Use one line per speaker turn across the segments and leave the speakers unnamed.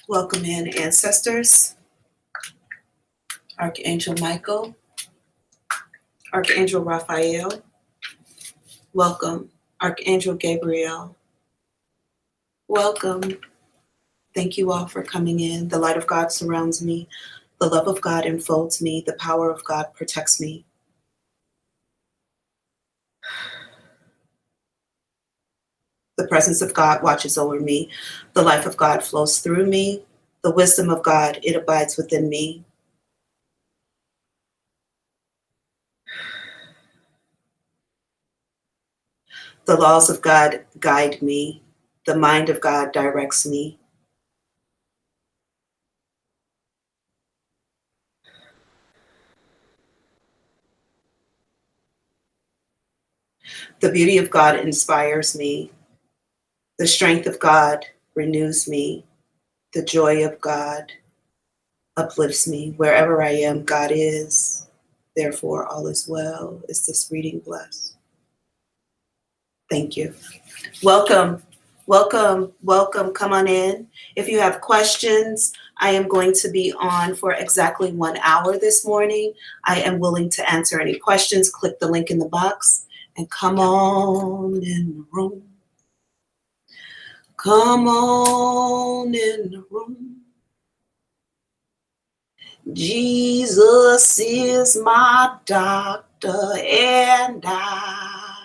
Welcome in, ancestors, Archangel Michael, Archangel Raphael. Welcome, Archangel Gabriel. Welcome. Thank you all for coming in. The light of God surrounds me. The love of God enfolds me. The power of God protects me. The presence of God watches over me. The life of God flows through me. The wisdom of God, it abides within me. The laws of God guide me. The mind of God directs me. The beauty of God inspires me. The strength of God renews me. The joy of God uplifts me. Wherever I am, God is. Therefore, all is well. Is this reading blessed? Thank you. Welcome, welcome, welcome. Come on in. If you have questions, I am going to be on for exactly 1 hour this morning. I am willing to answer any questions. Click the link in the box and come on in the room. Come on in the room. Jesus is my doctor and I.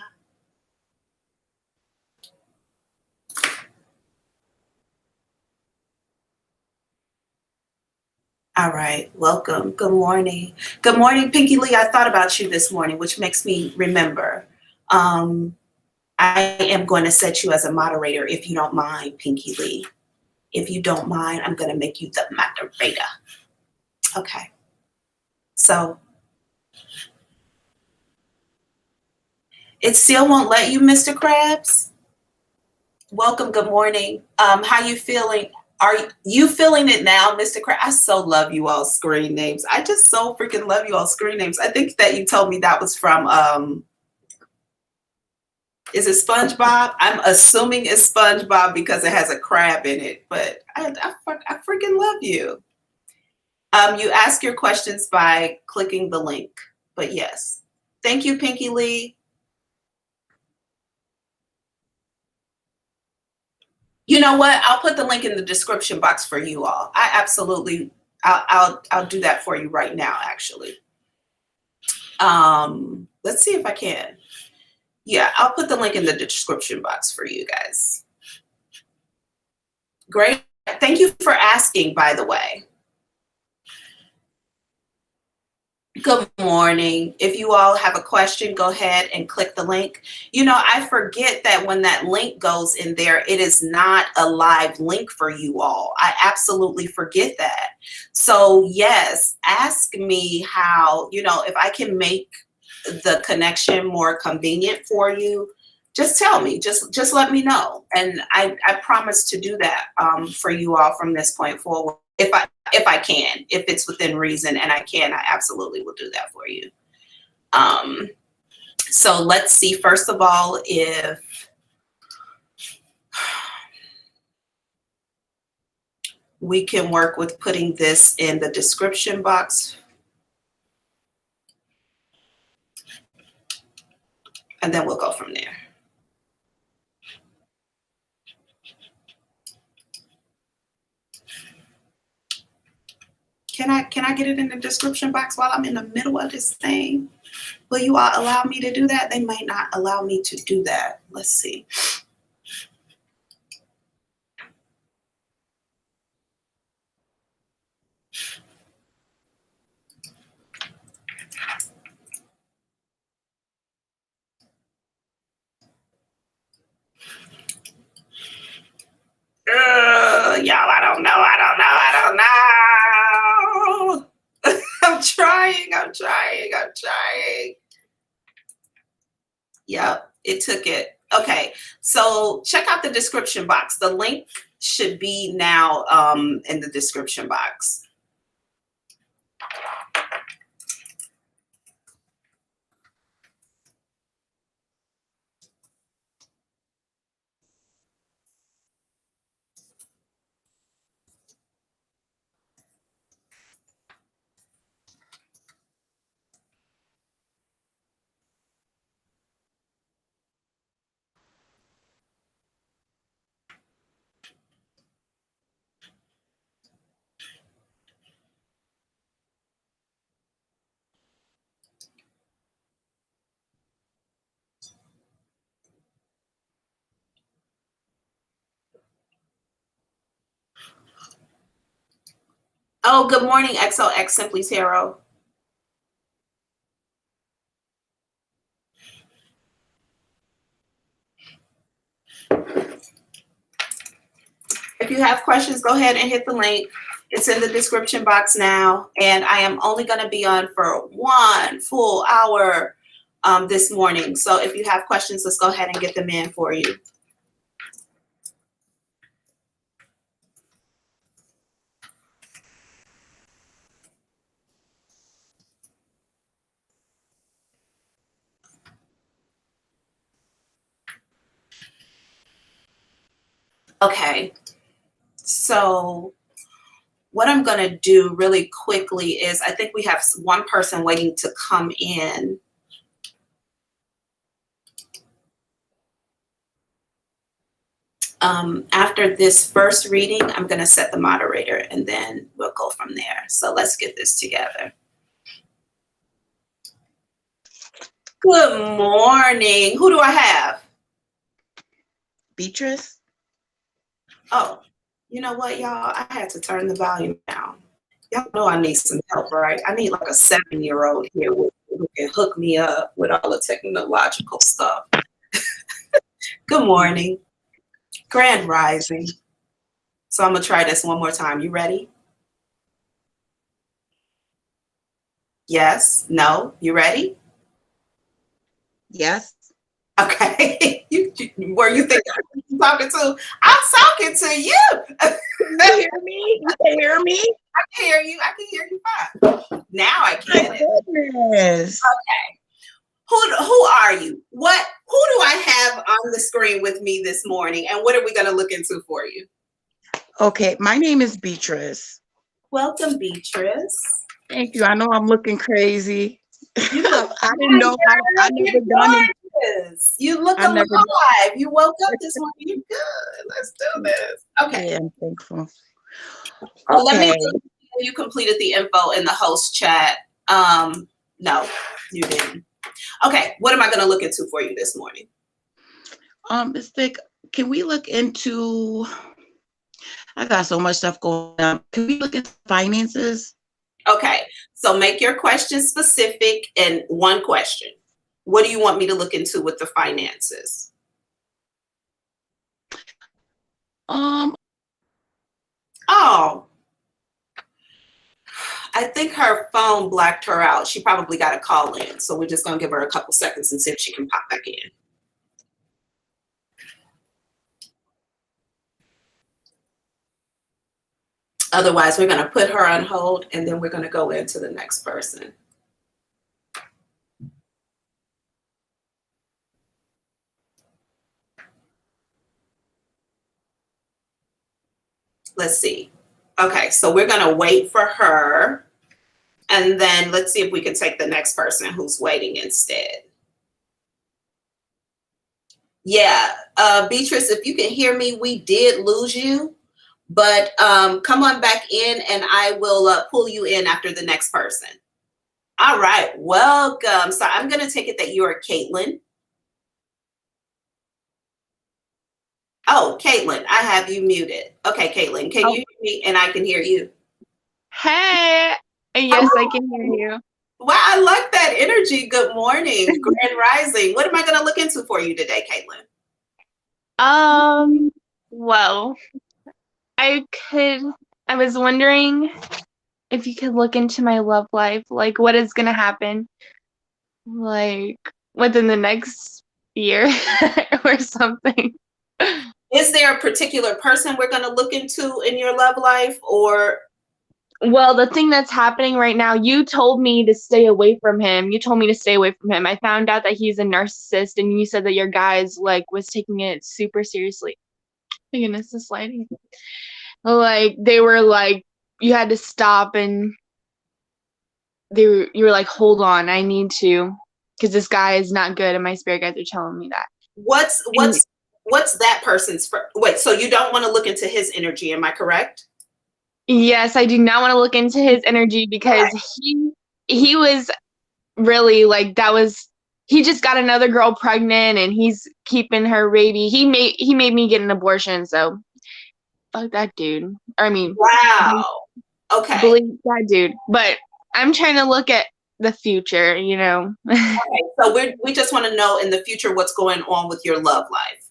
All right, welcome. Good morning. Good morning, Pinky Lee. I thought about you this morning, which makes me remember. I am going to set you as a moderator if you don't mind, Pinky Lee. If you don't mind, I'm going to make you the moderator. Okay. So it still won't let you, Mr. Krabs? Welcome. Good morning. How you feeling? Are you feeling it now, Mr. Krabs? I so love you all screen names. I just so freaking love you all screen names. I think that you told me that was from is it SpongeBob? I'm assuming it's SpongeBob because it has a crab in it, but I freaking love you. You ask your questions by clicking the link, but yes. Thank you, Pinky Lee. You know what? I'll put the link in the description box for you all. I'll do that for you right now, actually. Let's see if I can. Yeah, I'll put the link in the description box for you guys. Great. Thank you for asking, by the way. Good morning. If you all have a question, go ahead and click the link. You know, I forget that when that link goes in there, it is not a live link for you all. I absolutely forget that. So yes, ask me how, if I can make the connection more convenient for you. Just tell me, just let me know. And I promise to do that for you all from this point forward. If I can, if it's within reason and I can, I absolutely will do that for you. So let's see, first of all, if we can work with putting this in the description box. And then we'll go from there. Can I get it in the description box while I'm in the middle of this thing? Will you all allow me to do that? They might not allow me to do that. Let's see. Y'all, I don't know. I'm trying. Yep, it took it. Okay, so check out the description box. The link should be now in the description box. Oh, good morning, XOX Simply Tarot. If you have questions, go ahead and hit the link. It's in the description box now. And I am only going to be on for 1 full hour this morning. So if you have questions, let's go ahead and get them in for you. Okay. So what I'm going to do really quickly is I think we have one person waiting to come in. After this first reading, I'm going to set the moderator and then we'll go from there. So let's get this together. Good morning. Who do I have?
Beatrice.
Oh, you know what, y'all? I had to turn the volume down. Y'all know I need some help, right? I need like a 7-year-old here who can hook me up with all the technological stuff. Good morning. Grand rising. So I'm going to try this one more time. You ready? Yes? No? You ready?
Yes.
Okay. Were you thinking I'm talking to? I'm talking to you.
You hear me? You can hear me?
I can hear you. I can hear you fine. Now I can.
My goodness.
Okay. Who are you? Who do I have on the screen with me this morning? And what are we going to look into for you?
Okay, my name is Beatrice.
Welcome, Beatrice.
Thank you. I know I'm looking crazy.
You look
I didn't know. I never done it.
You look alive. You woke up this morning. You're good. Let's do this. Okay.
Yeah, I'm thankful.
Well,
Okay.
let me know you completed the info in the host chat. No, you didn't. Okay, what am I going to look into for you this morning?
Ms. Thick, can we look into? I got so much stuff going on. Can we look into finances?
Okay, so make your question specific and one question. What do you want me to look into with the finances? Oh, I think her phone blacked her out. She probably got a call in. So we're just going to give her a couple seconds and see if she can pop back in. Otherwise, we're going to put her on hold and then we're going to go into the next person. Let's see. Okay, so we're going to wait for her. And then let's see if we can take the next person who's waiting instead. Yeah, Beatrice, if you can hear me, we did lose you. But come on back in and I will pull you in after the next person. All right, welcome. So I'm going to take it that you're Caitlin. Oh, Caitlin, I have you muted. Okay, Caitlin, can you hear me and I can hear you?
Hey, yes, I can hear you.
Wow, I like that energy. Good morning, Grand Rising. What am I going to look into for you today, Caitlin?
Well, I was wondering if you could look into my love life, like what is going to happen, like within the next year or something.
Is there a particular person we're going to look into in your love life or?
Well, the thing that's happening right now, you told me to stay away from him. I found out that he's a narcissist and you said that your guys was taking it super seriously. My goodness, this lighting. They were you had to stop and you were like, hold on, I need to, because this guy is not good and my spirit guides are telling me that.
What's that person's wait, so you don't want to look into his energy, am I correct?
Yes, I do not want to look into his energy because he was really he just got another girl pregnant and he's keeping her baby. He made me get an abortion, so fuck that dude. I mean,
wow. Okay.
believe that dude. But I'm trying to look at the future, you know.
Okay. So we just want to know in the future what's going on with your love life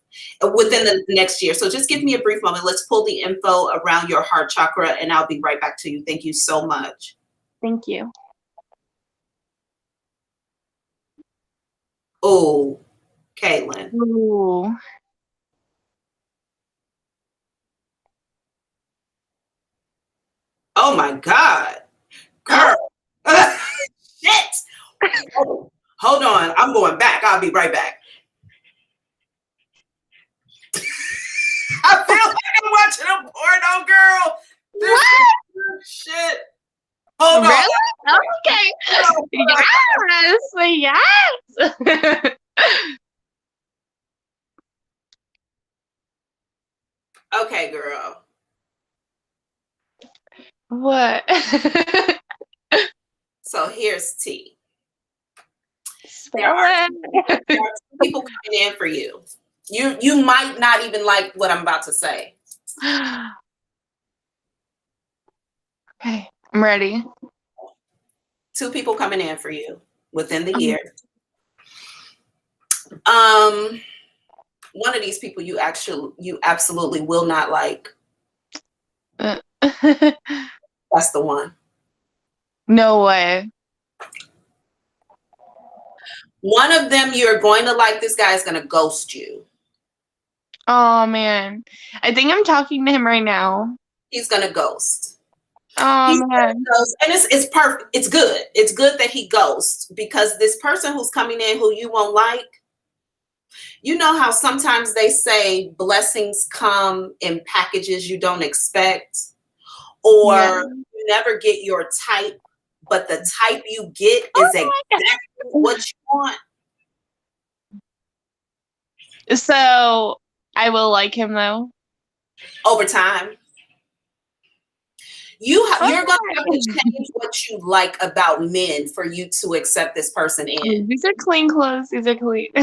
within the next year. So just give me a brief moment. Let's pull the info around your heart chakra, and I'll be right back to you. Thank you so much.
Thank you.
Oh, Caitlin.
Ooh.
Oh my God. Girl. Shit. Hold on. I'm going back. I'll be right back. I feel like I'm watching a porno, girl. This is shit. Hold
Really?
on.
Okay. Yes.
Okay, girl.
What?
So here's T. There
Spell
are
it.
two people coming in for you. You might not even like what I'm about to say.
Okay, I'm ready.
2 people coming in for you within the
Okay.
year. One of these people you absolutely will not like. That's the one.
No way.
One of them you're going to like. This guy is going to ghost you.
Oh man. I think I'm talking to him right now.
He's going to ghost.
Oh
He's gonna
man.
ghost. And it's perfect. It's good. It's good that he ghosts, because this person who's coming in who you won't like, you know how sometimes they say blessings come in packages you don't expect, or
Yeah.
you never get your type, but the type you get is exactly what you want.
So I will like him though.
Over time. You're going to have to change what you like about men for you to accept this person in.
These are clean clothes. These are clean.
Say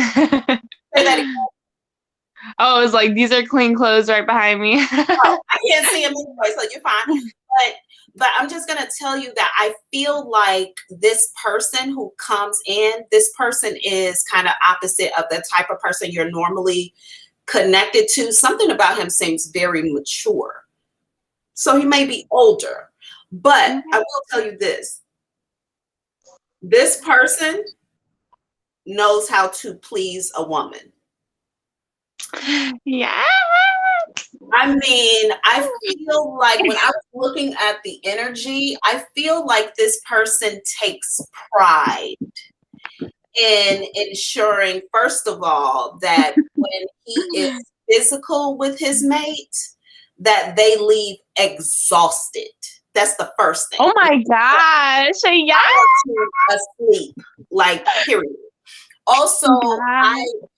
that again.
Oh, it was like, these are clean clothes right behind me.
Oh, I can't see him anyway, so you're fine. But I'm just going to tell you that I feel like this person who comes in, this person is kind of opposite of the type of person you're normally connected to. Something about him seems very mature. So he may be older. But I will tell you this. This person knows how to please a woman.
Yeah.
I mean, I feel like when I was looking at the energy, I feel like this person takes pride in ensuring, first of all, that when he is physical with his mate, that they leave exhausted. That's the first thing.
Oh my gosh. Yeah.
Asleep, like, period. Also,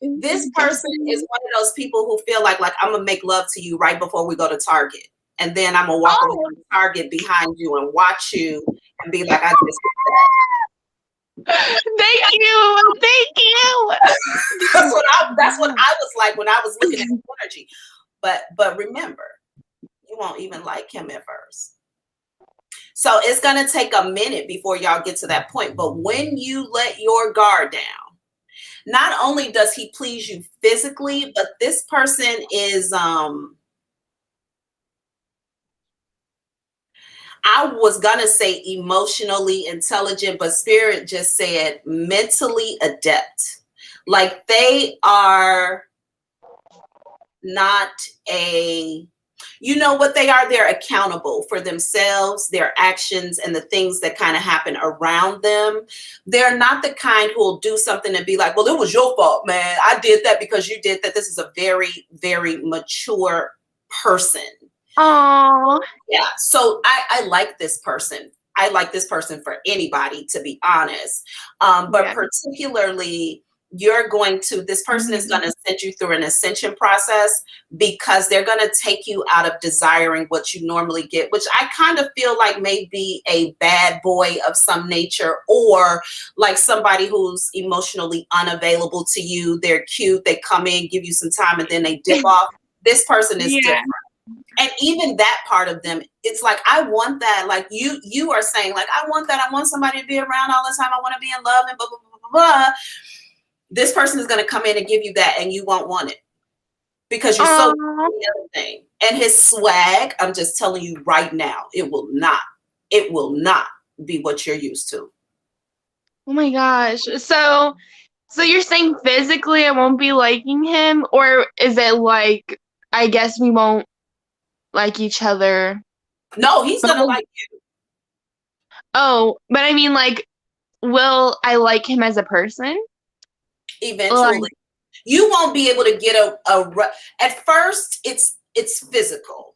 this person is one of those people who feel like I'm gonna make love to you right before we go to Target, and then I'm gonna walk around Target behind you and watch you and be like, I just did that.
Thank you. Thank you.
That's what I was like when I was looking at the energy. But remember, you won't even like him at first. So it's gonna take a minute before y'all get to that point. But when you let your guard down, not only does he please you physically, but this person is, I was gonna say emotionally intelligent, but Spirit just said mentally adept. Like, they are not you know what they are? They're accountable for themselves, their actions, and the things that kind of happen around them. They're not the kind who will do something and be like, well, it was your fault, man. I did that because you did that. This is a very, very mature person.
Oh.
Yeah. So I like this person. I like this person for anybody, to be honest. But particularly, this person is going to send you through an ascension process, because they're going to take you out of desiring what you normally get, which I kind of feel like may be a bad boy of some nature, or like somebody who's emotionally unavailable to you. They're cute. They come in, give you some time, and then they dip off. This person is different. And even that part of them, it's like, I want that. Like you are saying, like, I want that. I want somebody to be around all the time. I want to be in love and blah, blah, blah, blah, blah. This person is going to come in and give you that, and you won't want it because you're so the other thing. And his swag, I'm just telling you right now, it will not be what you're used to.
Oh my gosh. So you're saying physically I won't be liking him, or is it like I guess we won't like each other?
No, he's going to like you.
Oh, but I mean, like, will I like him as a person?
Eventually.
Like,
You won't be able to get at first it's physical.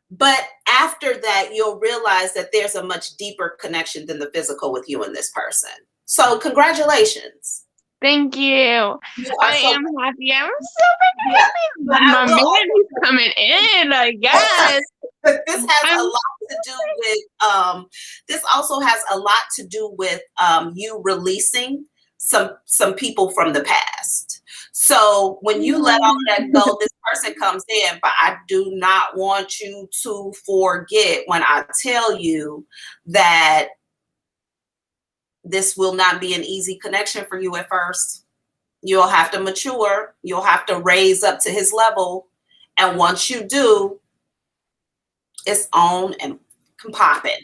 But after that, you'll realize that there's a much deeper connection than the physical with you and this person. So congratulations.
thank you. I am happy. I'm so
Yeah.
happy. My man is coming in, I guess.
This has a lot to do with this also has a lot to do with you releasing some people from the past. So when you let all of that go, this person comes in, but I do not want you to forget when I tell you that this will not be an easy connection for you at first. You'll have to mature. You'll have to raise up to his level. And once you do, it's on and popping.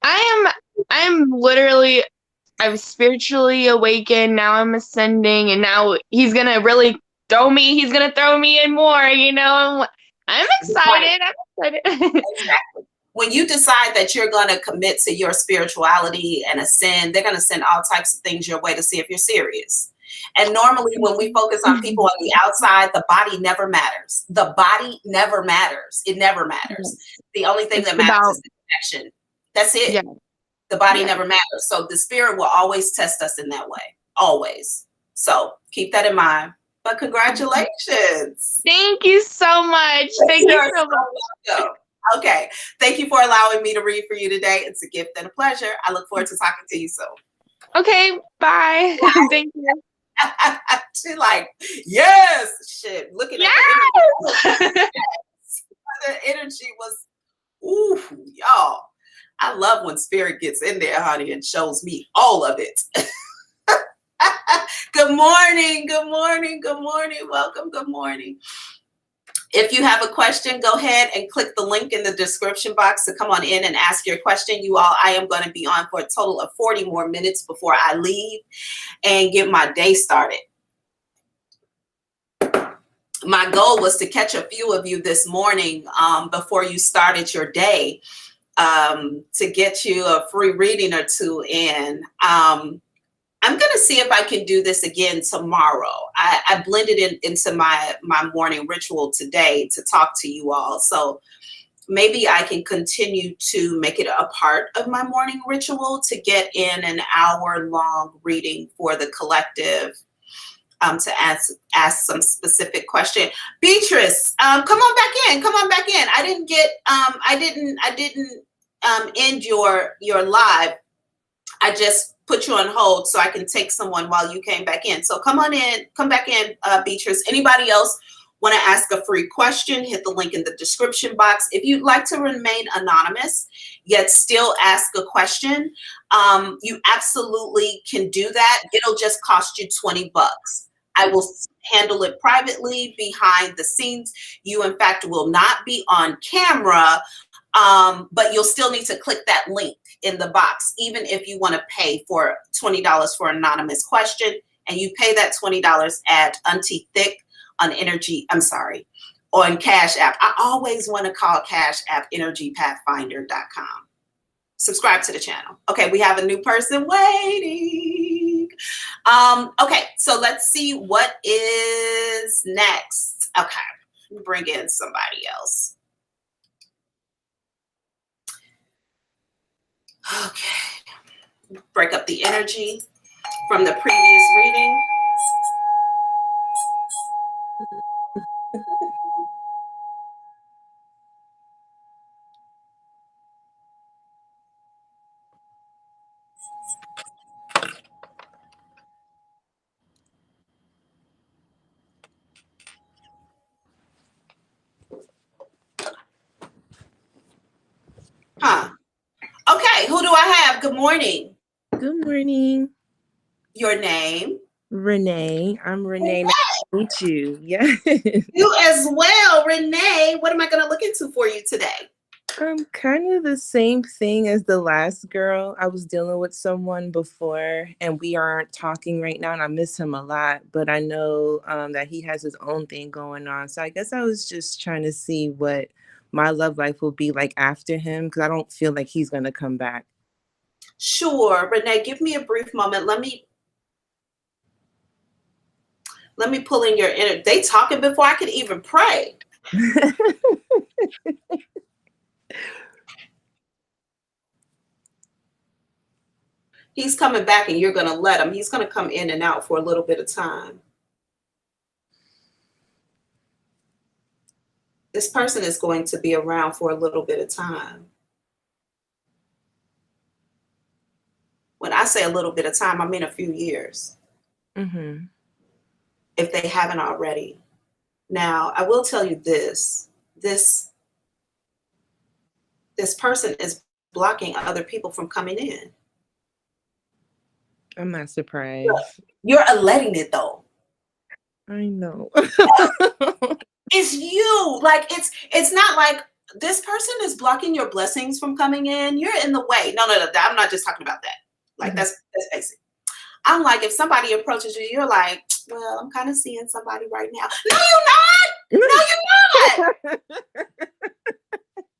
I'm literally, I'm spiritually awakened. Now I'm ascending, and now he's gonna really he's gonna throw me in more, you know. I'm excited. Right. I'm excited.
Exactly. When you decide that you're going to commit to your spirituality and ascend, they're going to send all types of things your way to see if you're serious. And normally when we focus on people on the outside, the body never matters. The body never matters. It never matters. The only thing that matters is the connection. That's it. Yeah. The body never matters. So the spirit will always test us in that way. Always. So keep that in mind. But congratulations.
Thank you so much. Thank you so much.
Welcome. Okay. Thank you for allowing me to read for you today. It's a gift and a pleasure. I look forward to talking to you soon.
Okay. Bye. Thank you.
She's like, yes. Shit. Looking at the energy. Yes. The energy was, ooh, y'all. I love when spirit gets in there, honey, and shows me all of it. Good morning. Good morning. Good morning. Welcome. Good morning. If you have a question, go ahead and click the link in the description box to come on in and ask your question. You all, I am going to be on for a total of 40 more minutes before I leave and get my day started. My goal was to catch a few of you this morning before you started your day to get you a free reading or two in. I'm going to see if I can do this again tomorrow. I blended into my morning ritual today to talk to you all. So maybe I can continue to make it a part of my morning ritual to get in an hour-long reading for the collective to ask some specific question. Beatrice, come on back in. Come on back in. I didn't get, I didn't end your live. I just put you on hold so I can take someone while you came back in. So come on in, come back in, Beatrice. Anybody else want to ask a free question? Hit the link in the description box. If you'd like to remain anonymous, yet still ask a question, you absolutely can do that. It'll just cost you $20. I will handle it privately behind the scenes. You, in fact, will not be on camera, but you'll still need to click that link in the box, even if you want to pay for $20 for an anonymous question, and you pay that $20 at Auntie Thick on on Cash App. I always want to call Cash App energypathfinder.com. Subscribe to the channel. Okay, we have a new person waiting. Okay, so let's see what is next. Okay, bring in somebody else. Okay, break up the energy from the previous reading. Huh. Okay, who do I have? Good morning.
Good morning,
Your name?
Renee. I'm Renee. Nice to meet you. Yeah.
You as well, Renee. What am I going to look into for you today?
Kind of the same thing as the last girl. I was dealing with someone before, and we aren't talking right now, and I miss him a lot. But I know that he has his own thing going on. So I guess I was just trying to see what my love life will be like after him, because I don't feel like he's going to come back.
Sure, Renee, give me a brief moment. Let me pull in your inner. They talking before I could even pray. He's coming back and you're going to let him. He's going to come in and out for a little bit of time. This person is going to be around for a little bit of time. When I say a little bit of time, I mean a few years.
Mm-hmm.
If they haven't already. Now, I will tell you this person is blocking other people from coming in.
I'm not surprised.
You're letting it though.
I know.
It's you. Like it's not like this person is blocking your blessings from coming in. You're in the way. No. I'm not just talking about that. Like that's basic. I'm like, if somebody approaches you, you're like, well, I'm kind of seeing somebody right now. No, you're not. No, you're not.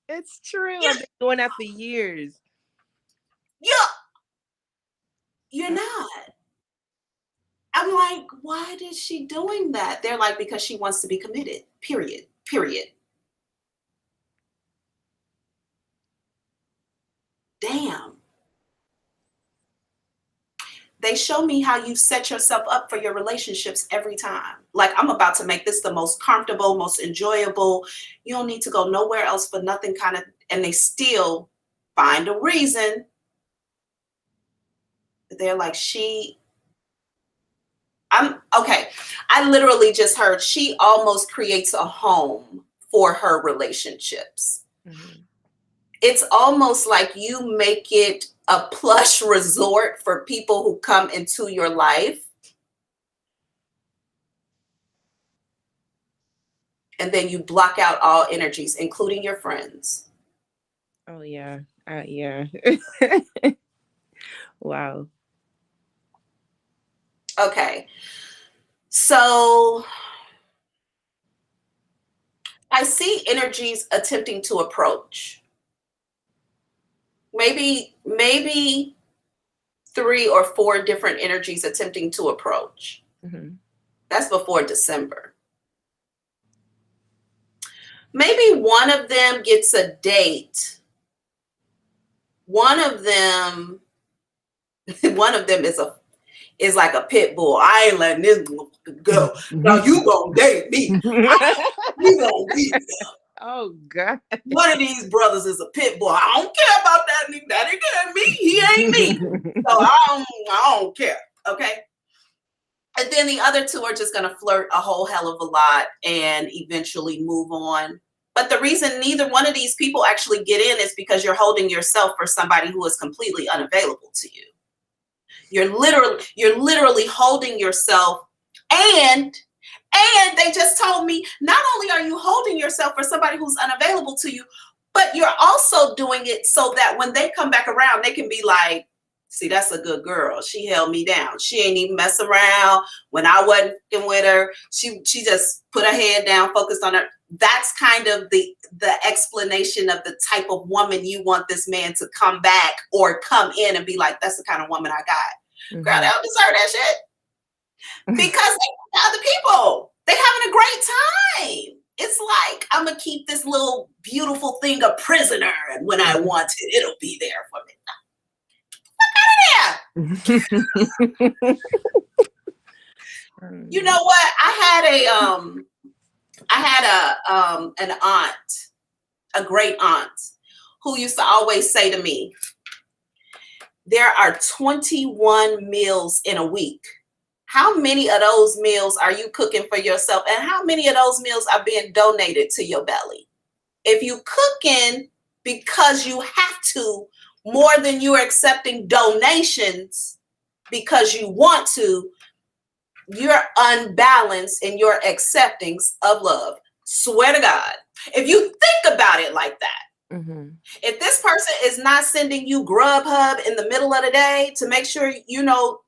It's true. I've been doing that for years.
You're not. I'm like, why is she doing that? They're like, because she wants to be committed. Period. Damn. They show me how you set yourself up for your relationships every time. Like, I'm about to make this the most comfortable, most enjoyable. You don't need to go nowhere else for nothing kind of, and they still find a reason. They're like, I literally just heard she almost creates a home for her relationships. Mm-hmm. It's almost like you make it a plush resort for people who come into your life. And then you block out all energies, including your friends.
Oh, yeah. Yeah. Wow.
Okay. So I see energies attempting to approach. Maybe 3 or 4 different energies attempting to approach. Mm-hmm. That's before December. Maybe one of them gets a date. One of them is like a pit bull. I ain't letting this go. Now you gonna date me. You gonna be there.
Oh God.
One of these brothers is a pit bull. I don't care about that nigga. That nigga ain't me. He ain't me. So I don't care. Okay. And then the other 2 are just gonna flirt a whole hell of a lot and eventually move on. But the reason neither one of these people actually get in is because you're holding yourself for somebody who is completely unavailable to you. You're literally holding yourself, and they just told me not only are you holding yourself for somebody who's unavailable to you, but you're also doing it so that when they come back around, they can be like, see, that's a good girl. She held me down. She ain't even mess around when I wasn't with her. She just put her head down, focused on her. That's kind of the explanation of the type of woman you want this man to come back or come in and be like, that's the kind of woman I got. Mm-hmm. Girl, they don't deserve that shit. Because they other people, they having a great time. It's like, I'm going to keep this little beautiful thing a prisoner. And when I want it, it'll be there for me. You know what? I had an aunt, a great aunt, who used to always say to me, there are 21 meals in a week. How many of those meals are you cooking for yourself? And how many of those meals are being donated to your belly? If you cooking because you have to, more than you're accepting donations because you want to, you're unbalanced in your acceptance of love. Swear to God. If you think about it like that, if this person is not sending you Grubhub in the middle of the day to make sure, you know,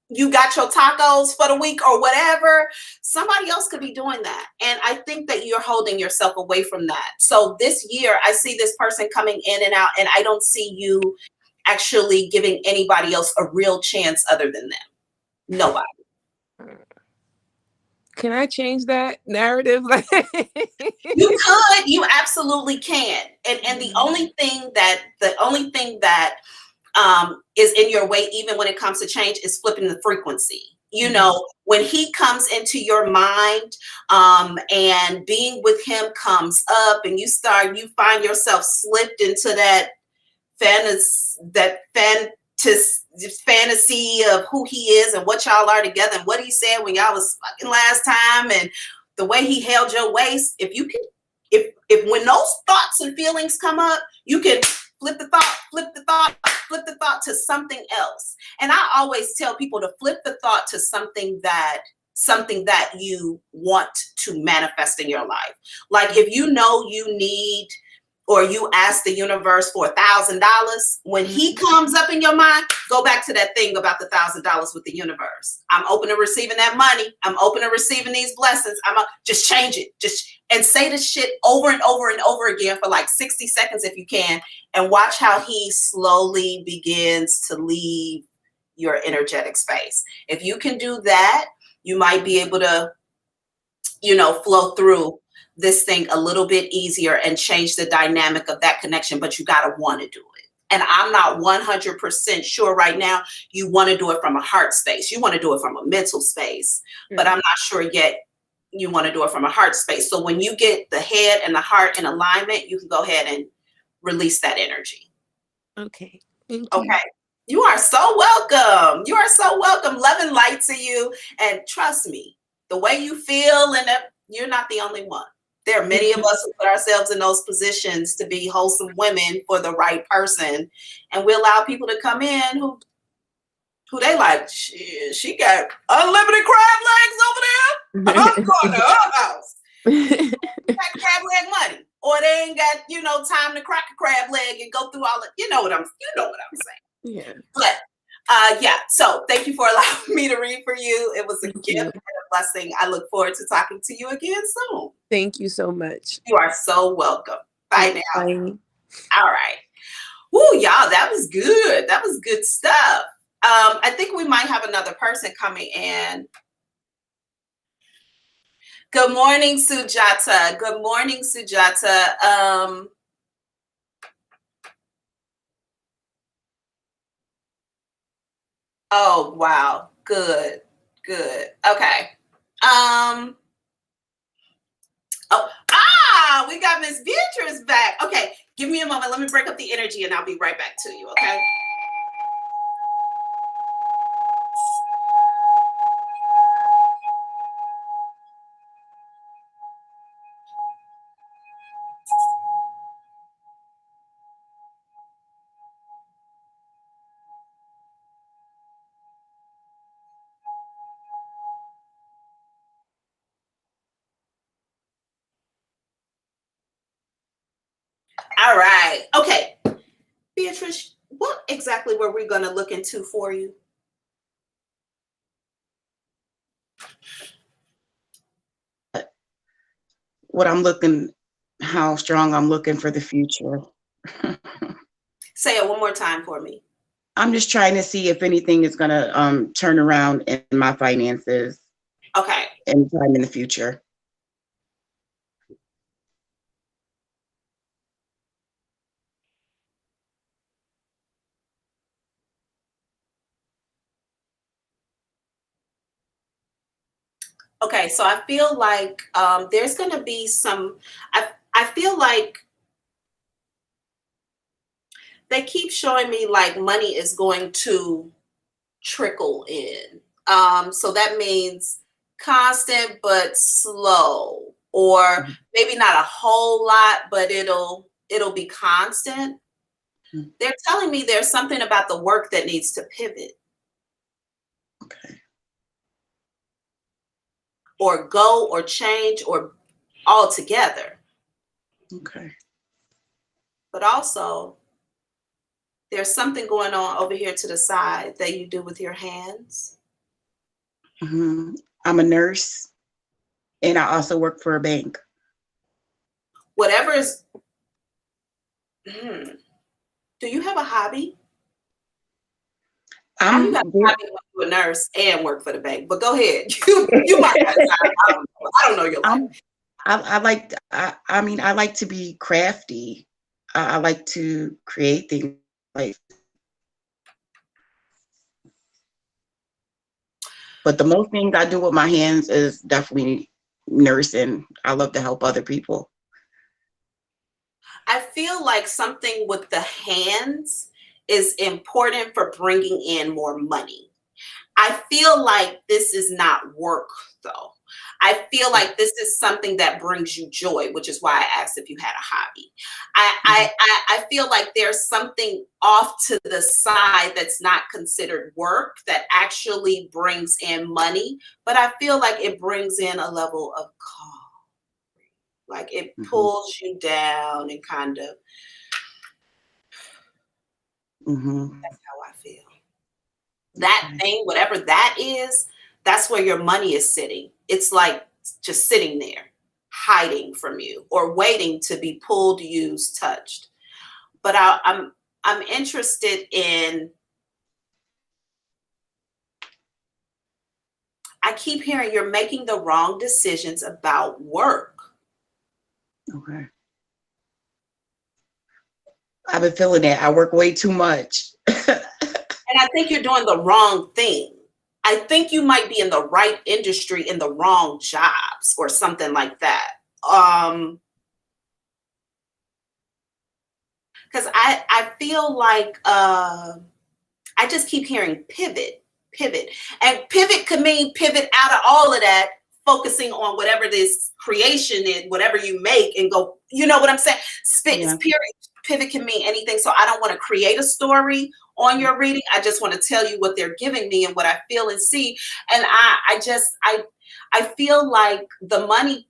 you got your tacos for the week or whatever, somebody else could be doing that. And I think that you're holding yourself away from that. So this year, I see this person coming in and out, and I don't see you actually giving anybody else a real chance other than them. Nobody.
Can I change that narrative?
You could, you absolutely can. And the only thing that is in your way, even when it comes to change, is flipping the frequency. You know, when he comes into your mind, and being with him comes up, and you find yourself slipped into that fantasy of who he is and what y'all are together and what he said when y'all was fucking last time and the way he held your waist. If you can, if when those thoughts and feelings come up, you can flip the thought to something else. And I always tell people to flip the thought to something that you want to manifest in your life. Like if you know you need, or you ask the universe for $1,000, when he comes up in your mind, go back to that thing about the $1,000 with the universe. I'm open to receiving that money. I'm open to receiving these blessings. Just change it. And say the shit over and over and over again for like 60 seconds if you can, and watch how he slowly begins to leave your energetic space. If you can do that, you might be able to, flow through this thing a little bit easier and change the dynamic of that connection, but you got to want to do it. And I'm not 100% sure right now you want to do it from a heart space. You want to do it from a mental space, but I'm not sure yet you want to do it from a heart space. So when you get the head and the heart in alignment, you can go ahead and release that energy.
Okay. Thank you.
Okay. You are so welcome. You are so welcome. Love and light to you. And trust me, the way you feel, and you're not the only one. There are many of us who put ourselves in those positions to be wholesome women for the right person. And we allow people to come in who they like, she got unlimited crab legs over there. I'm going to her house. Got crab leg money. Or they ain't got, time to crack a crab leg and go through all the, you know what I'm saying.
Yeah.
But so thank you for allowing me to read for you. It was a gift and a blessing. I look forward to talking to you again soon.
Thank you so much.
You are so welcome. Bye now.
Bye.
All right. Woo, y'all, that was good. That was good stuff. I think we might have another person coming in. Good morning, Sujata. Good morning, Sujata. Oh, wow. Good. Okay. We got Miss Beatrice back. Okay. Give me a moment. Let me break up the energy and I'll be right back to you. Okay. All right. Okay. Beatrice, what exactly were we going to look into for you?
How strong I'm looking for the future.
Say it one more time for me.
I'm just trying to see if anything is going to turn around in my finances.
Okay.
Anytime in the future.
Okay, so I feel like there's going to be some, I feel like they keep showing me like money is going to trickle in. So that means constant but slow, or maybe not a whole lot, but it'll it'll be constant.
Mm.
They're telling me there's something about the work that needs to pivot
Okay.
or go or change or altogether.
Okay.
But also, there's something going on over here to the side that you do with your hands.
Hmm. I'm a nurse, and I also work for a bank.
Whatever is. Do you have a hobby? How you got a hobby when you're a nurse and work for the bank? But go ahead. You might have time. I don't know your life.
I mean, I like to be crafty. I like to create things. But the most things I do with my hands is definitely nursing. I love to help other people.
I feel like something with the hands is important for bringing in more money. I feel like this is not work, though. I feel like this is something that brings you joy, which is why I asked if you had a hobby. I feel like there's something off to the side that's not considered work that actually brings in money, but I feel like it brings in a level of calm. Like it pulls you down and kind of, that's how I feel. That thing, whatever that is, that's where your money is sitting. It's like just sitting there, hiding from you or waiting to be pulled, used, touched. But I'm interested in, I keep hearing you're making the wrong decisions about work.
Okay. I've been feeling that. I work way too much.
And I think you're doing the wrong thing. I think you might be in the right industry in the wrong jobs or something like that. Because I feel like I just keep hearing pivot. And pivot could mean pivot out of all of that, focusing on whatever this creation is, whatever you make, and go, you know what I'm saying? Period. Pivot can mean anything. So I don't want to create a story on your reading. I just want to tell you what they're giving me and what I feel and see. And I feel like the money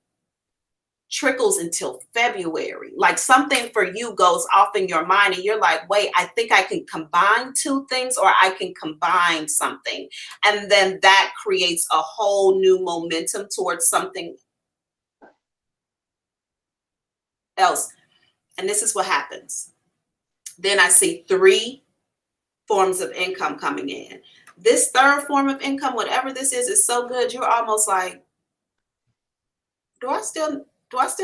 trickles until February. Like something for you goes off in your mind and you're like, wait, I think I can combine two things, or I can combine something. And then that creates a whole new momentum towards something else. And this is what happens. Then I see 3 forms of income coming in. This third form of income, whatever this is so good. You're almost like, do I still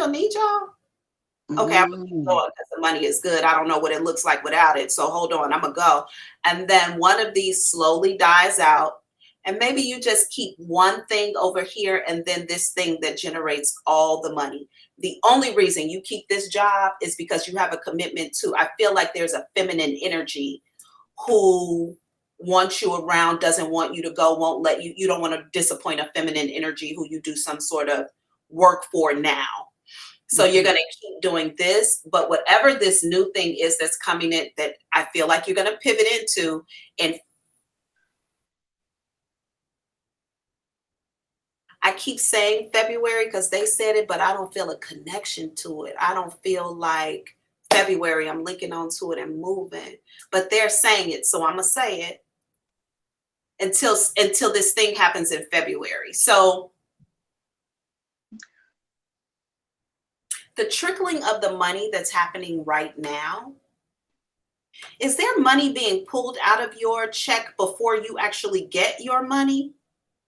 need y'all? Okay, I'm gonna keep going because the money is good. I don't know what it looks like without it. So hold on, I'm gonna go. And then one of these slowly dies out. And maybe you just keep one thing over here and then this thing that generates all the money. The only reason you keep this job is because you have a commitment to, I feel like there's a feminine energy who wants you around, doesn't want you to go, won't let you, you don't want to disappoint a feminine energy who you do some sort of work for now. So you're going to keep doing this, but whatever this new thing is that's coming in that I feel like you're going to pivot into, and I keep saying February because they said it, but I don't feel a connection to it. I don't feel like February, I'm linking onto it and moving, but they're saying it. So I'm going to say it until this thing happens in February. So the trickling of the money that's happening right now, is there money being pulled out of your check before you actually get your money?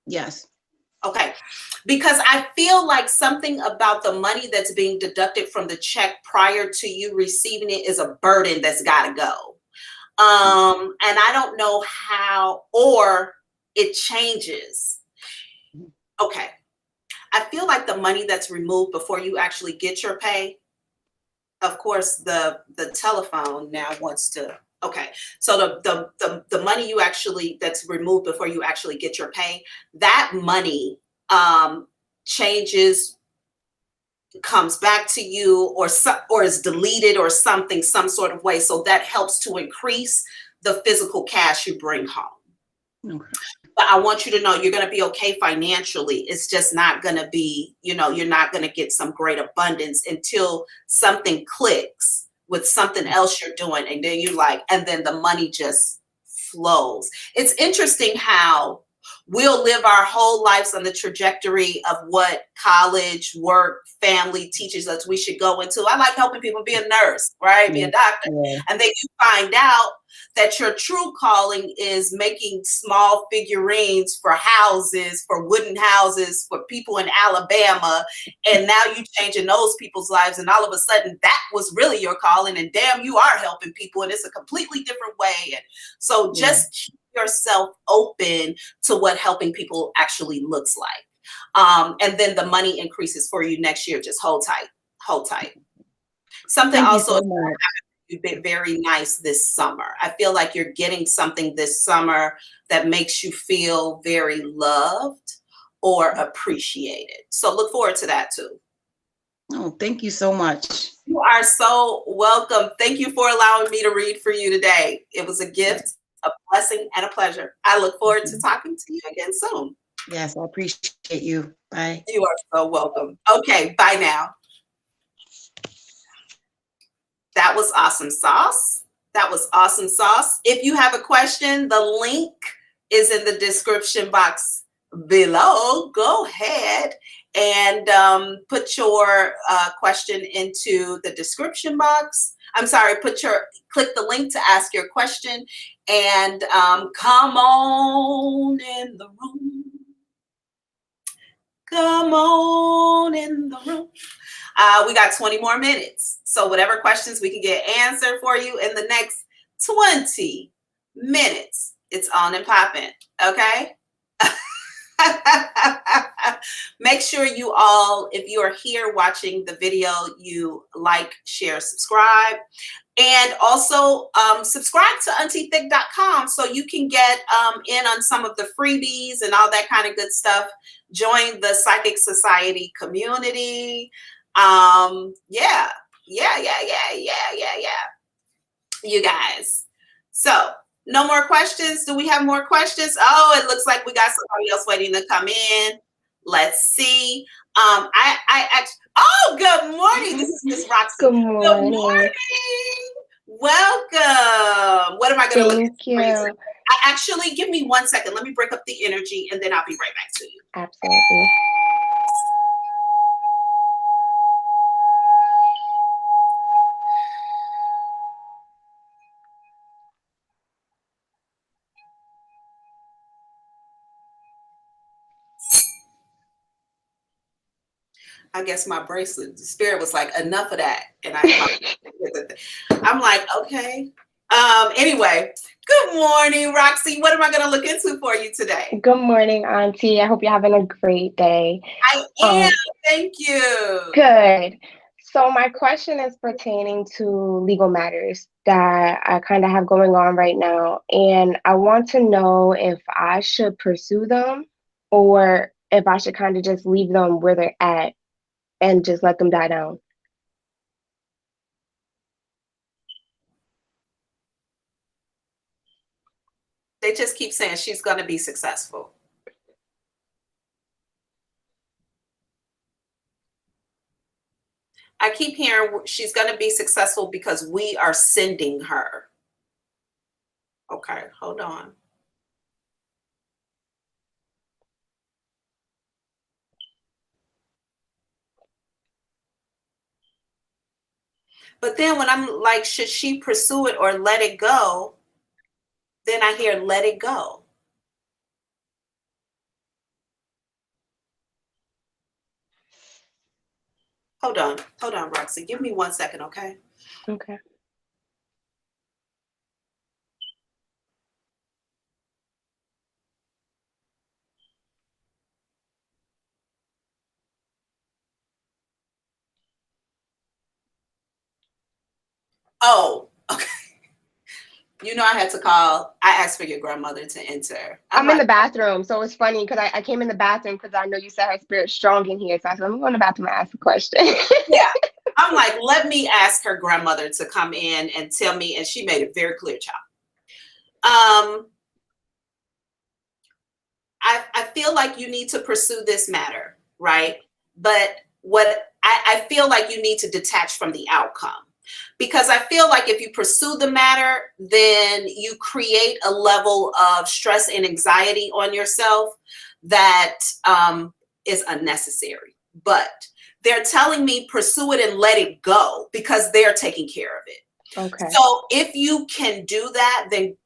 Yes.
Okay, because I feel like something about the money that's being deducted from the check prior to you receiving it is a burden that's got to go. And I don't know how, or it changes. Okay, I feel like the money that's removed before you actually get your pay, of course, the telephone now wants to, okay. So the money you actually, that's removed before you actually get your pay, that money changes comes back to you, or is deleted or something, some sort of way. So that helps to increase the physical cash you bring home.
Okay.
But I want you to know you're going to be okay financially. It's just not going to be, you're not going to get some great abundance until something clicks with something else you're doing. And then and then the money just flows. It's interesting how we'll live our whole lives on the trajectory of what college, work, family teaches us we should go into. I like helping people, be a nurse, right? Be a doctor.
Yeah.
And then you find out that your true calling is making small figurines for houses, for wooden houses, for people in Alabama. And now you changing those people's lives. And all of a sudden that was really your calling. And damn, you are helping people. And it's a completely different way. And so just keep yourself open to what helping people actually looks like. And then the money increases for you next year. Just hold tight, hold tight. Something
Thank
also
you so much.
you've been very nice this summer. I feel like you're getting something this summer that makes you feel very loved or appreciated. So look forward to that too.
Oh, thank you so much.
You are so welcome. Thank you for allowing me to read for you today. It was a gift, a blessing, and a pleasure. I look forward to talking to you again soon.
Yes, I appreciate you. Bye.
You are so welcome. Okay, bye now. That was awesome sauce. That was awesome sauce. If you have a question, the link is in the description box below. Go ahead and put your question into the description box. I'm sorry, click the link to ask your question, and come on in the room. Come on in the room. We got 20 more minutes. So whatever questions we can get answered for you in the next 20 minutes, it's on and popping. Okay? Make sure you all, if you are here watching the video, you like, share, subscribe. And also subscribe to AuntieThick.com so you can get in on some of the freebies and all that kind of good stuff. Join the Psychic Society community. Yeah. You guys. So no more questions. Do we have more questions? Oh, it looks like we got somebody else waiting to come in. Let's see. I actually, oh, good morning. This is Miss Roxy.
Good morning.
Good morning. Welcome. What am I going to look at?
Thank you.
Actually, give me 1 second. Let me break up the energy and then I'll be right back to you.
Absolutely.
I guess my bracelet, the spirit was like, enough of that. And I'm like, okay. Anyway, good morning, Roxy. What am I going to look into for you today?
Good morning, Auntie. I hope you're having a great day.
I am. Thank you.
Good. So my question is pertaining to legal matters that I kind of have going on right now. And I want to know if I should pursue them or if I should kind of just leave them where they're at and just let them die down.
They just keep saying she's going to be successful. I keep hearing she's going to be successful because we are sending her. Okay, hold on. But then when I'm like, should she pursue it or let it go? Then I hear, let it go. Hold on, Roxy. Give me 1 second, okay?
Okay.
Oh, okay. You know, I had to call. I asked for your grandmother to enter.
I'm in
like,
the bathroom, so it's funny because I came in the bathroom because I know you said her spirit's strong in here. So I said, I'm going to the bathroom and ask a question.
yeah. I'm like, let me ask her grandmother to come in and tell me, and she made it very clear, child. I feel like you need to pursue this matter, right? But what I feel like you need to detach from the outcome, because I feel like if you pursue the matter, then you create a level of stress and anxiety on yourself that is unnecessary. But they're telling me pursue it and let it go because they're taking care of it.
Okay.
So if you can do that, then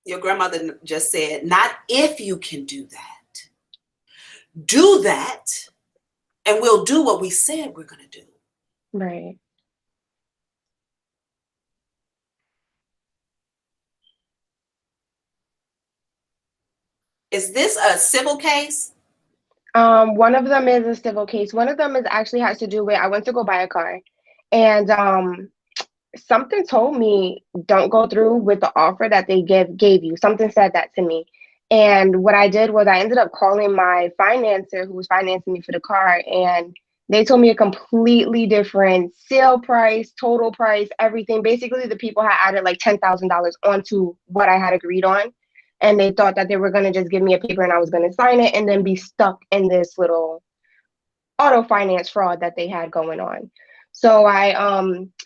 your grandmother just said, not if you can do that. Do that, and we'll do what we said we're going to do.
Right.
Is this a civil case?
One of them is a civil case. One of them is actually has to do with I went to go buy a car, and something told me don't go through with the offer that they gave you. Something said that to me. And what I did was I ended up calling my financer who was financing me for the car, and they told me a completely different sale price, total price, everything. Basically, the people had added like $10,000 onto what I had agreed on. And they thought that they were going to just give me a paper and I was going to sign it and then be stuck in this little auto finance fraud that they had going on. So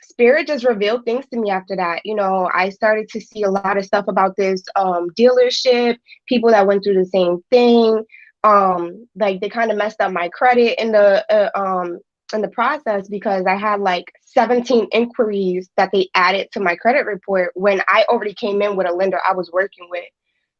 Spirit just revealed things to me after that. You know, I started to see a lot of stuff about this dealership, people that went through the same thing. Like they kind of messed up my credit in the process because I had like 17 inquiries that they added to my credit report when I already came in with a lender I was working with.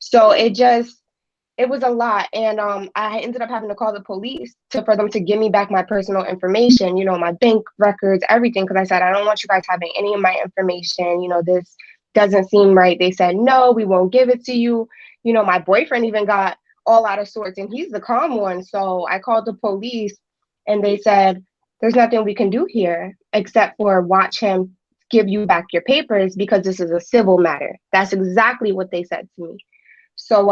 So it was a lot. And I ended up having to call the police for them to give me back my personal information, you know, my bank records, everything. Because I said, I don't want you guys having any of my information. You know, this doesn't seem right. They said, no, we won't give it to you. You know, my boyfriend even got all out of sorts and he's the calm one. So I called the police and they said, there's nothing we can do here except for watch him give you back your papers because this is a civil matter. That's exactly what they said to me. So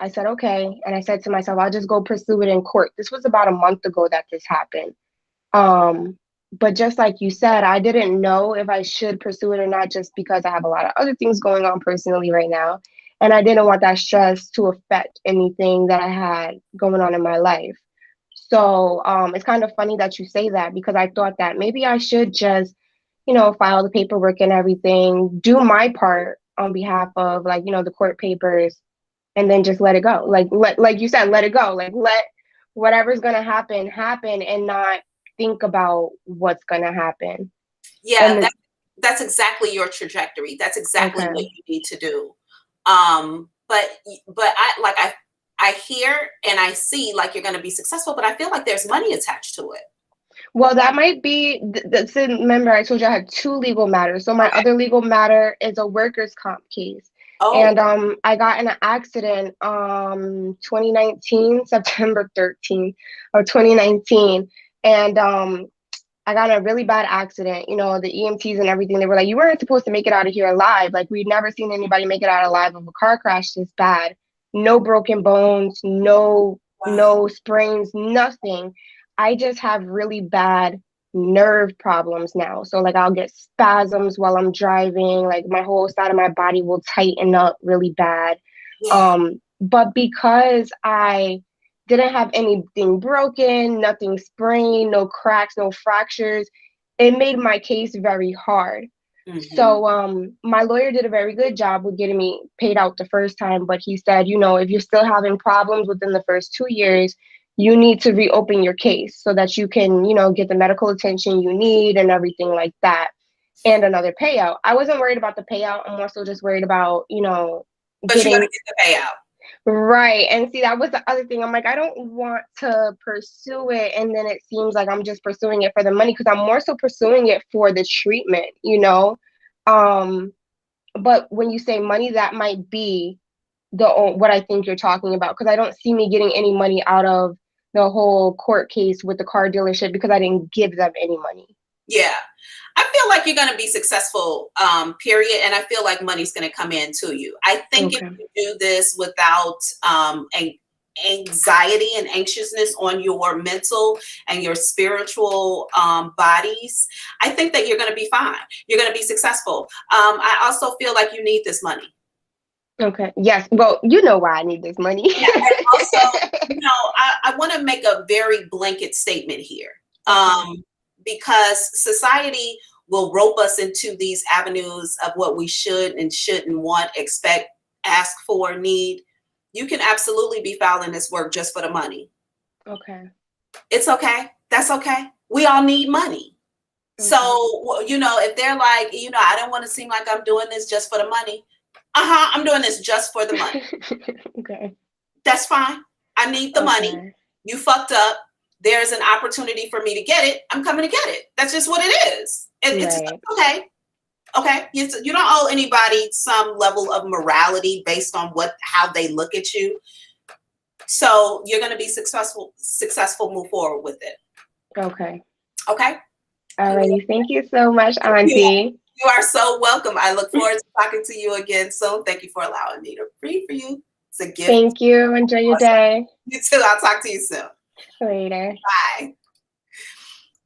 I said, okay. And I said to myself, I'll just go pursue it in court. This was about a month ago that this happened. But just like you said, I didn't know if I should pursue it or not, just because I have a lot of other things going on personally right now. And I didn't want that stress to affect anything that I had going on in my life. So it's kind of funny that you say that because I thought that maybe I should just, you know, file the paperwork and everything, do my part on behalf of like, you know, the court papers and then just let it go. Like you said, let it go. Like let whatever's gonna happen and not think about what's gonna happen.
Yeah,
And
that's exactly your trajectory. That's exactly
Okay.
what you need to do. But I hear and I see like you're going to be successful, but I feel like there's money attached to it.
well, that might be remember I told you I had two legal matters. So my
Okay.
other legal matter is a workers' comp case.
Oh,
And I got in an accident 2019, September 13th of 2019. And I got in a really bad accident. You know, the EMTs and everything, they were like, you weren't supposed to make it out of here alive. Like, we'd never seen anybody make it out alive of a car crash this bad. No broken bones, no sprains, nothing. I just have really bad nerve problems now. So like I'll get spasms while I'm driving, like my whole side of my body will tighten up really bad.
yeah.
But because I didn't have anything broken, nothing sprained, no cracks, no fractures, it made my case very hard.
Mm-hmm.
So my lawyer did a very good job with getting me paid out the first time, but he said, you know, if you're still having problems within the first 2 years, you need to reopen your case so that you can, you know, get the medical attention you need and everything like that, and another payout. I wasn't worried about the payout. I'm also just worried about, you know,
But you're going to get the payout.
Right. And see, that was the other thing. I'm like, I don't want to pursue it. And then it seems like I'm just pursuing it for the money because I'm more so pursuing it for the treatment, you know? But when you say money, that might be what I think you're talking about, because I don't see me getting any money out of the whole court case with the car dealership because I didn't give them any money.
Yeah. I feel like you're going to be successful, period. And I feel like money's going to come in to you. I think if
Okay.
you do this without anxiety and anxiousness on your mental and your spiritual bodies, I think that you're going to be fine. You're going to be successful. I also feel like you need this money.
Okay. Yes. Well, you know why I need this money.
Yeah, and also, I want to make a very blanket statement here, because society will rope us into these avenues of what we should and shouldn't want, expect, ask for, need. You can absolutely be filing this work just for the money.
Okay.
It's okay. That's okay. We all need money.
Okay.
So, if they're like, I don't want to seem like I'm doing this just for the money. I'm doing this just for the money.
Okay.
That's fine. I need the money.
Okay.
You fucked up. There's an opportunity for me to get it. I'm coming to get it. That's just what it is. It's
Right.
okay. Okay. You don't owe anybody some level of morality based on how they look at you. So you're going to be successful, move forward with it.
Okay.
Okay.
Alrighty. Thank you so much, Auntie.
You are so welcome. I look forward to talking to you again soon. Thank you for allowing me to read for you. It's a gift.
Thank you. Enjoy your day.
You too. I'll talk to you soon.
Later.
Bye.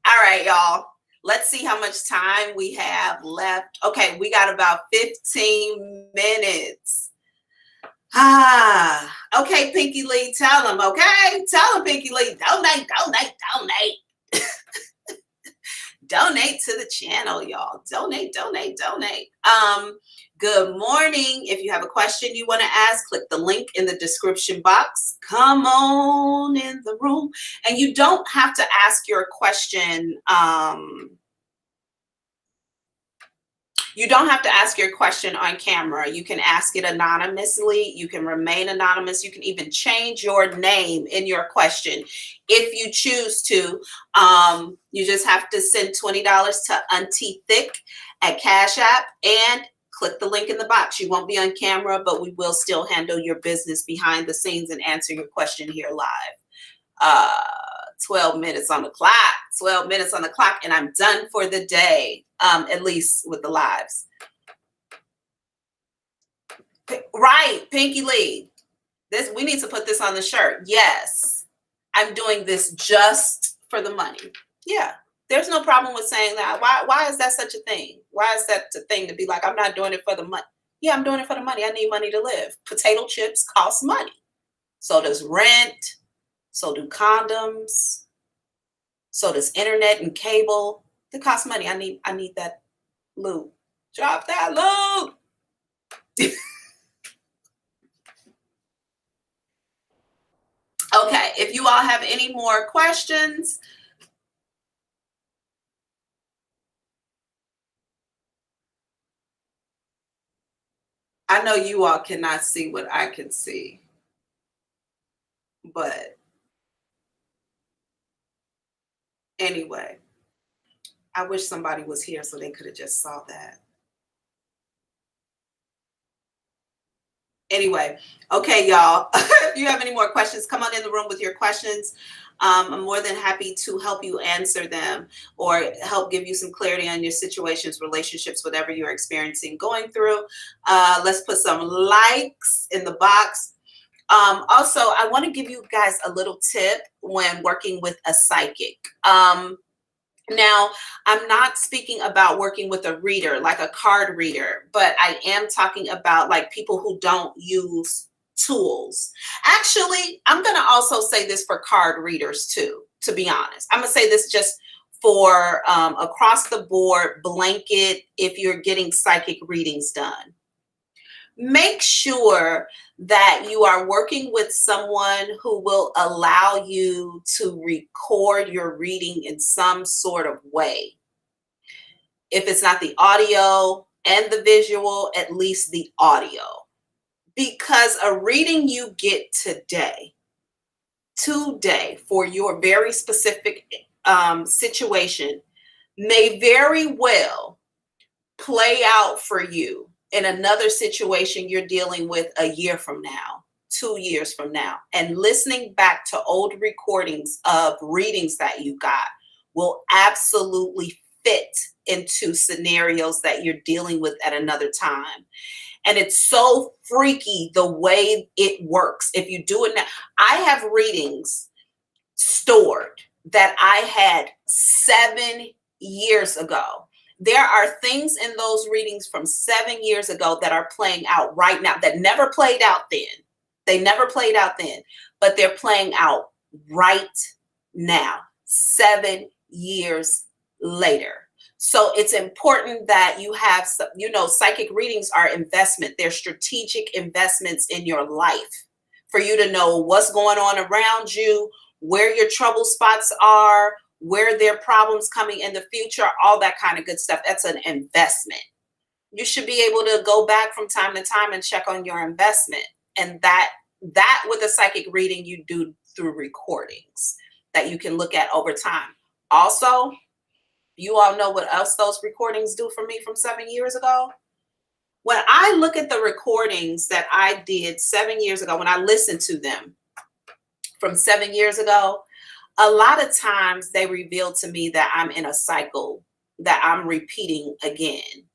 All right, y'all. Let's see how much time we have left. Okay, we got about 15 minutes. Okay, Pinky Lee, tell them, okay? Tell them, Pinky Lee, donate. Donate to the channel, y'all. Donate. Good morning. If you have a question you want to ask, click the link in the description box. Come on in the room. And you don't have to ask your question. You don't have to ask your question on camera. You can ask it anonymously. You can remain anonymous. You can even change your name in your question if you choose to. You just have to send $20 to Auntie Thick at Cash App and click the link in the box. You won't be on camera, but we will still handle your business behind the scenes and answer your question here live. 12 minutes on the clock. 12 minutes on the clock, and I'm done for the day. At least with the lives. Right, Pinky Lee. We need to put this on the shirt. Yes, I'm doing this just for the money. Yeah, there's no problem with saying that. Why is that such a thing? Why is that a thing to be like, I'm not doing it for the money? Yeah, I'm doing it for the money. I need money to live. Potato chips cost money. So does rent. So do condoms. So does internet and cable. It costs money. I need that loot. Drop that loot. Okay, if you all have any more questions. I know you all cannot see what I can see, but anyway. I wish somebody was here so they could have just saw that. Anyway, okay, y'all. If you have any more questions, come on in the room with your questions. I'm more than happy to help you answer them or help give you some clarity on your situations, relationships, whatever you're experiencing, going through. Let's put some likes in the box. Also, I want to give you guys a little tip when working with a psychic. Now, I'm not speaking about working with a reader, like a card reader, but I am talking about like people who don't use tools. Actually, I'm going to also say this for card readers too, to be honest. I'm going to say this just for across the board blanket if you're getting psychic readings done. Make sure that you are working with someone who will allow you to record your reading in some sort of way. If it's not the audio and the visual, at least the audio. Because a reading you get today for your very specific situation may very well play out for you in another situation you're dealing with a year from now, 2 years from now. And listening back to old recordings of readings that you got will absolutely fit into scenarios that you're dealing with at another time. And it's so freaky the way it works. If you do it now, I have readings stored that I had 7 years ago. There are things in those readings from 7 years ago that are playing out right now that never played out then. They never played out then, but they're playing out right now, 7 years later. So it's important that you have, psychic readings are investment. They're strategic investments in your life for you to know what's going on around you, where your trouble spots are, where there are problems coming in the future, all that kind of good stuff. That's an investment. You should be able to go back from time to time and check on your investment. And that with a psychic reading, you do through recordings that you can look at over time. Also, you all know what else those recordings do for me from 7 years ago? When I look at the recordings that I did 7 years ago, when I listened to them from 7 years ago, a lot of times they reveal to me that I'm in a cycle that I'm repeating again.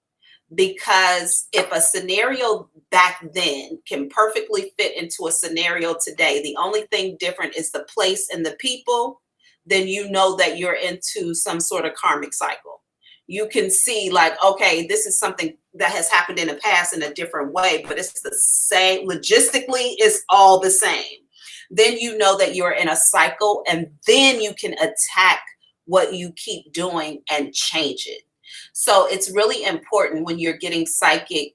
Because if a scenario back then can perfectly fit into a scenario today, the only thing different is the place and the people, then you know that you're into some sort of karmic cycle. You can see like, okay, this is something that has happened in the past in a different way, but it's the same. Logistically, it's all the same. Then you know that you're in a cycle, and then you can attack what you keep doing and change it. So it's really important when you're getting psychic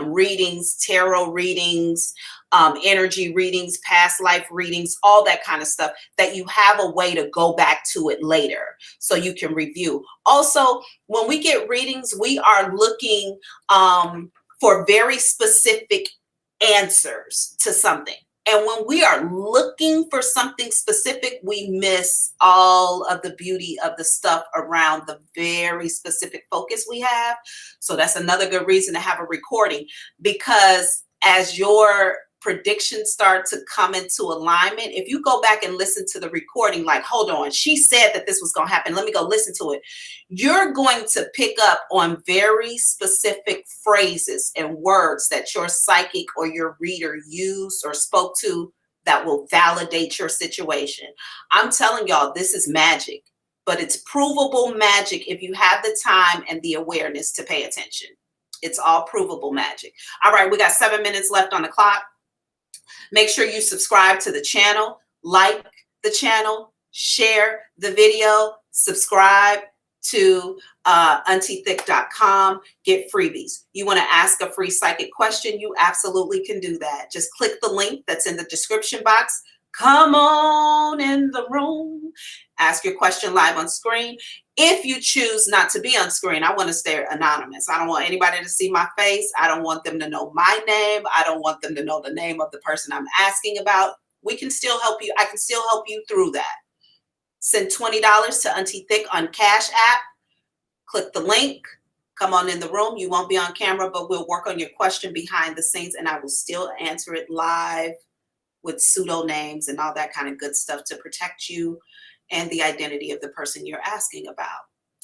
readings, tarot readings, energy readings, past life readings, all that kind of stuff, that you have a way to go back to it later so you can review. Also, when we get readings, we are looking for very specific answers to something. And when we are looking for something specific, we miss all of the beauty of the stuff around the very specific focus we have. So that's another good reason to have a recording, because as your predictions start to come into alignment, if you go back and listen to the recording, like, hold on, she said that this was going to happen, let me go listen to it. You're going to pick up on very specific phrases and words that your psychic or your reader used or spoke to that will validate your situation. I'm telling y'all, this is magic, but it's provable magic if you have the time and the awareness to pay attention. It's all provable magic. All right, we got 7 minutes left on the clock. Make sure you subscribe to the channel, like the channel, share the video, subscribe to AuntieThick.com, get freebies. You want to ask a free psychic question, you absolutely can do that. Just click the link that's in the description box. Come on in the room. Ask your question live on screen. If you choose not to be on screen, I want to stay anonymous. I don't want anybody to see my face. I don't want them to know my name. I don't want them to know the name of the person I'm asking about. We can still help you. I can still help you through that. Send $20 to Auntie Thick on Cash App. Click the link. Come on in the room. You won't be on camera, but we'll work on your question behind the scenes, and I will still answer it live with pseudo names and all that kind of good stuff to protect you and the identity of the person you're asking about.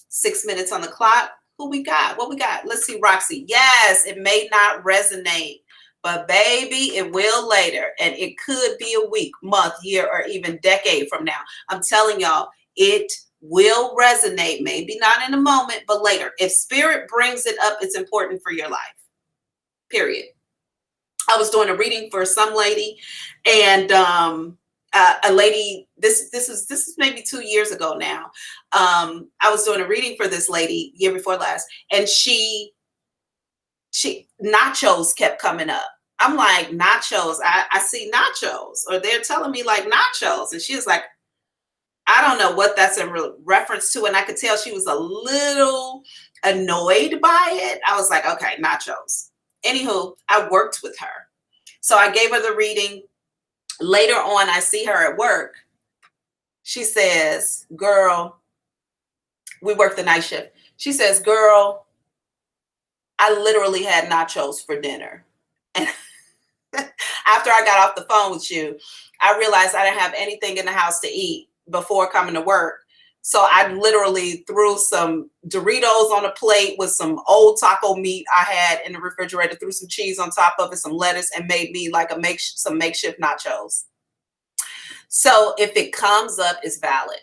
6 minutes on the clock. Who we got? What we got? Let's see, Roxy. Yes, it may not resonate, but baby, it will later. And it could be a week, month, year, or even decade from now. I'm telling y'all, it will resonate. Maybe not in a moment, but later. If spirit brings it up, it's important for your life. Period. I was doing a reading for some lady, and a lady, this is maybe 2 years ago now. I was doing a reading for this lady year before last, and she nachos kept coming up. I'm like, nachos, I see nachos, or they're telling me like nachos. And she was like, I don't know what that's in reference to. And I could tell she was a little annoyed by it. I was like, okay, nachos. Anywho, I worked with her. So I gave her the reading. Later on, I see her at work. She says, girl, we work the night shift. She says, girl, I literally had nachos for dinner. And after I got off the phone with you, I realized I didn't have anything in the house to eat before coming to work. So I literally threw some Doritos on a plate with some old taco meat I had in the refrigerator, threw some cheese on top of it, some lettuce, and made me like some makeshift nachos. So if it comes up, it's valid.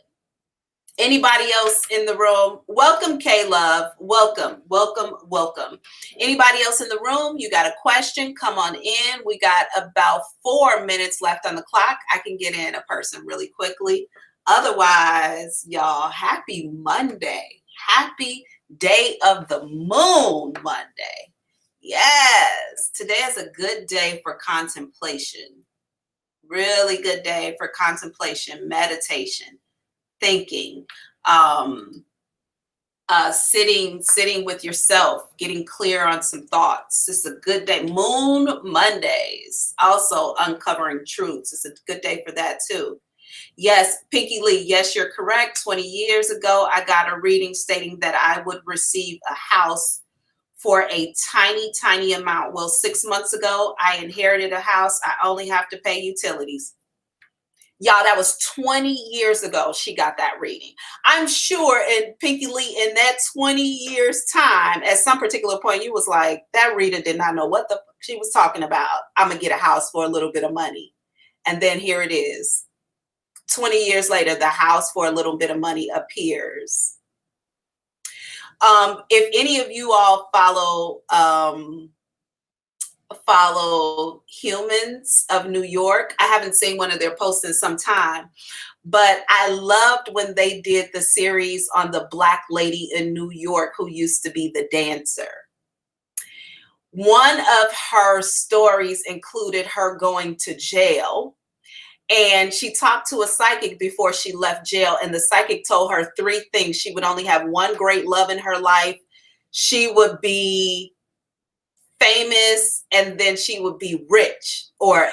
Anybody else in the room? Welcome, K-Love. Welcome, welcome, welcome. Anybody else in the room? You got a question? Come on in. We got about 4 minutes left on the clock. I can get in a person really quickly. Otherwise, y'all, happy Monday. Happy day of the moon Monday. Yes, today is a good day for contemplation. Really good day for contemplation, meditation, thinking, sitting with yourself, getting clear on some thoughts. It's a good day. Moon Mondays, also uncovering truths. It's a good day for that too. Yes, Pinky Lee, yes, you're correct. 20 years ago, I got a reading stating that I would receive a house for a tiny, tiny amount. Well, 6 months ago, I inherited a house. I only have to pay utilities. Y'all, that was 20 years ago she got that reading. I'm sure in Pinky Lee, in that 20 years time, at some particular point, you was like, that reader did not know what the fuck she was talking about. I'm going to get a house for a little bit of money. And then here it is. 20 years later, the house for a little bit of money appears. If any of you all follow Humans of New York, I haven't seen one of their posts in some time, but I loved when they did the series on the Black lady in New York who used to be the dancer. One of her stories included her going to jail. And she talked to a psychic before she left jail. And the psychic told her 3 things. She would only have one great love in her life. She would be famous, and then she would be rich, or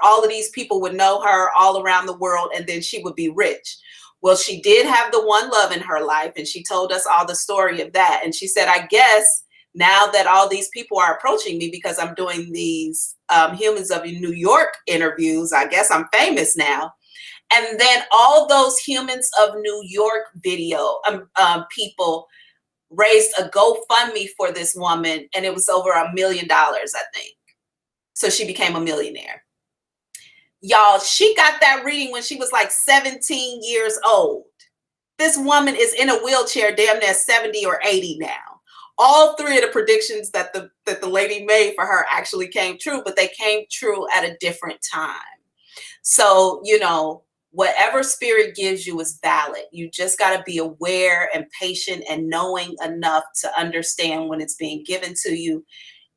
all of these people would know her all around the world, and then she would be rich. Well, she did have the one love in her life, and she told us all the story of that. And she said, I guess now that all these people are approaching me because I'm doing these Humans of New York interviews, I guess I'm famous now. And then all those Humans of New York video people raised a GoFundMe for this woman, and it was over $1 million, I think. So she became a millionaire. Y'all, she got that reading when she was like 17 years old. This woman is in a wheelchair, damn near 70 or 80 now. All 3 of the predictions that the lady made for her actually came true, but they came true at a different time. So, you know, whatever spirit gives you is valid. You just got to be aware and patient and knowing enough to understand when it's being given to you.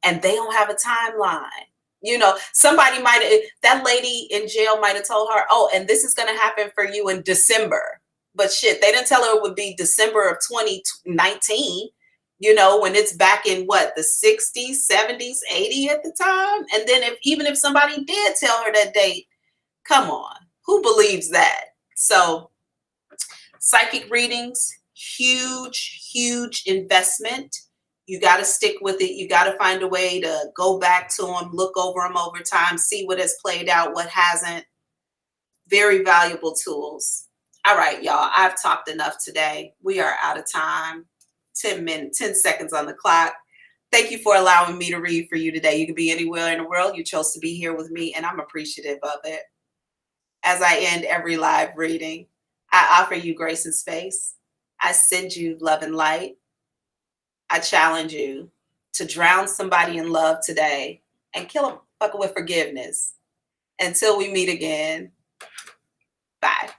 And they don't have a timeline. You know, that lady in jail might have told her, oh, and this is going to happen for you in December. But shit, they didn't tell her it would be December of 2019. You know, when it's back in what, the 60s, 70s, 80 at the time. And then even if somebody did tell her that date, come on, who believes that? So psychic readings, huge, huge investment. You got to stick with it. You got to find a way to go back to them, look over them over time, see what has played out, what hasn't. Very valuable tools. All right, y'all, I've talked enough today. We are out of time. 10 seconds on the clock. Thank you for allowing me to read for you today. You could be anywhere in the world. You chose to be here with me, and I'm appreciative of it. As I end every live reading, I offer you grace and space. I send you love and light. I challenge you to drown somebody in love today and kill a fucker with forgiveness. Until we meet again, bye.